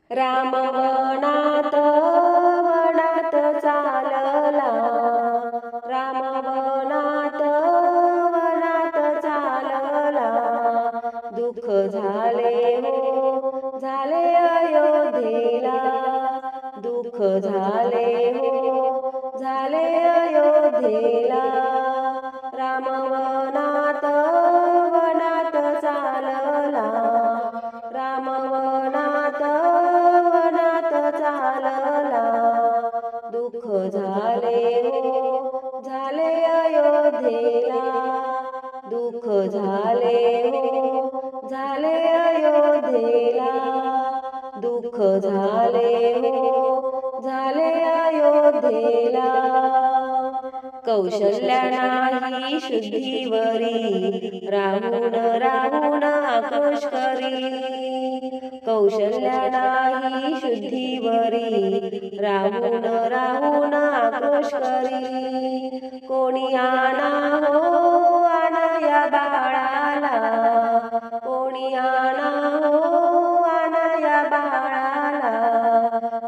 राम वनात वनात चालला, राम वनात वनात चालला, दुःख झाले हो झाले अयोध्येला, दुःख झाले हो झाले अयोध्येला, राम वनात वनात चालला, राम वनात वनात चालला, दुःख झाले हो झाले अयोध्येला, दुःख झाले हो झाले अयोध्येला, दुःख झाले हो झाले अयोध्येला. कौशल्या नाही शुद्धीवरी, राहून राहून आक्रोश करी, कौशल्या नाही शुद्धीवरी, राहून राहून आक्रोश करी, कोणी आणा हो आणा या बाळाला, कोणी आणा हो आणा या बाळाला,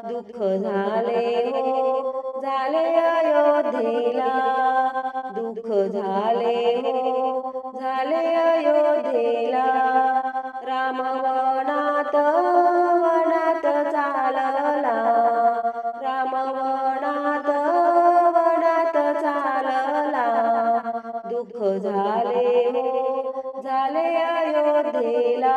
दुःख झाले हो झाले अयोध्येला, दुःख झाले हो झाले अयोध्येला, राम वनात वनात चालला, राम वनात वनात चालला, दुःख झाले हो झाले अयोध्येला,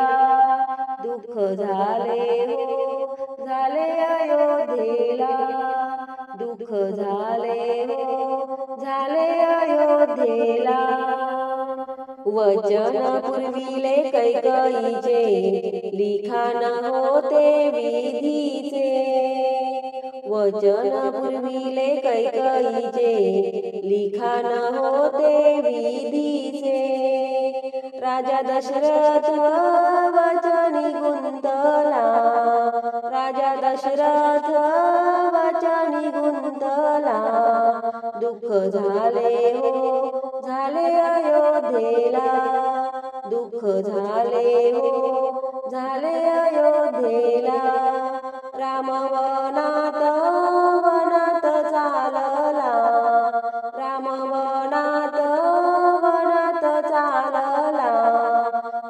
दुःख झाले हो झाले अयोध्येला, दुःख झाले हो झाले अयोध्येला. वचन पुरविले कैकईचे, लिखाण होते विधीचे, वचन पुरविले कैकईचे, लिखाण होते विधीचे, राजा दशरथ वचनी गुंतला, राजा दशरथ वचनी गुंतला, दुःख झाले हो झाले अयोध्येला, दुःख झाले हो झाले अयोध्येला, राम वनात वनात चालला, राम वनात वनात चालला,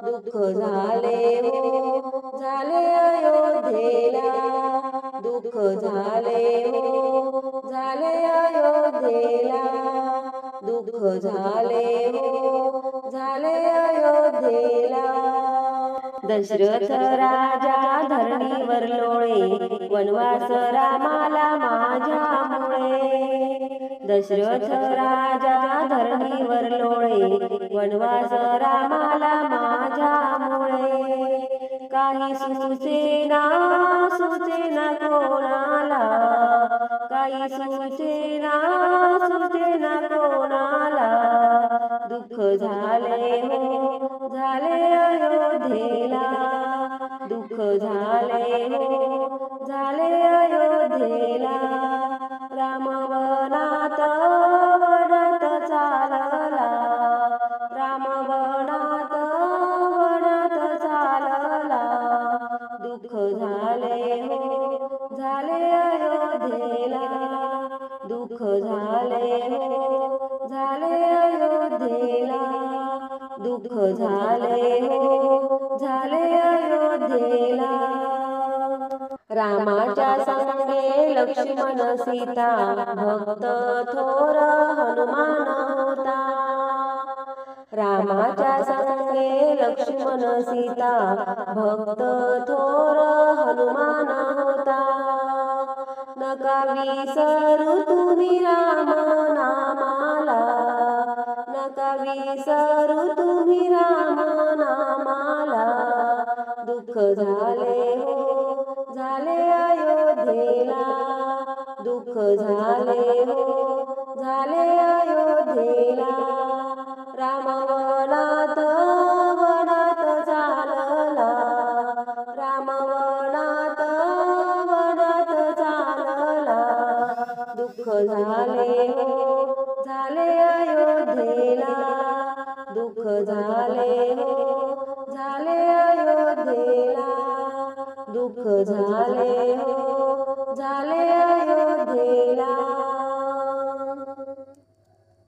दुःख झाले हो झाले अयोध्येला, दुःख झाले हो झाले अयोध्येला, दुःख झाले हो झाले अयोध्येला. दशरथ राजा धरणीवर लोळे, वनवास रामाला माझ्यामुळे, दशरथ राजा धरणीवर लोळे, वनवास रामाला माझ्यामुळे, काही सुचेना सुचेना कोणाला, काही सुचेना सुचेना कोणाला, दुःख झाले हो झाले अयोध्येला, दुःख झाले हो झाले अयोध्येला, राम वनात वनात चालला, राम वनात वनात चालला, दुःख झाले हो झाले अयोध्येला, दुःख झाले हो झाले अयोध्येला, दुःख झाले हो झाले अयोध्येला. रामाच्या संगे लक्ष्मण सीता, भक्त थोर हनुमान होता, रामाच्या संगे लक्ष्मण सीता, भक्त थोर हनुमान होता, नका विसरू तुम्ही राम नामाला, नका विसरू तुम्ही राम नामाला, दुःख झाले हो झाले अयोध्येला, दुःख झाले हो झाले अयोध्येला, राम वनात वनात चालला, राम वनात वनात चालला, दुःख झाले हो झाले अयोध्येला, दुःख झाले हो झाले अयोध्येला, दुःख झाले हो झाले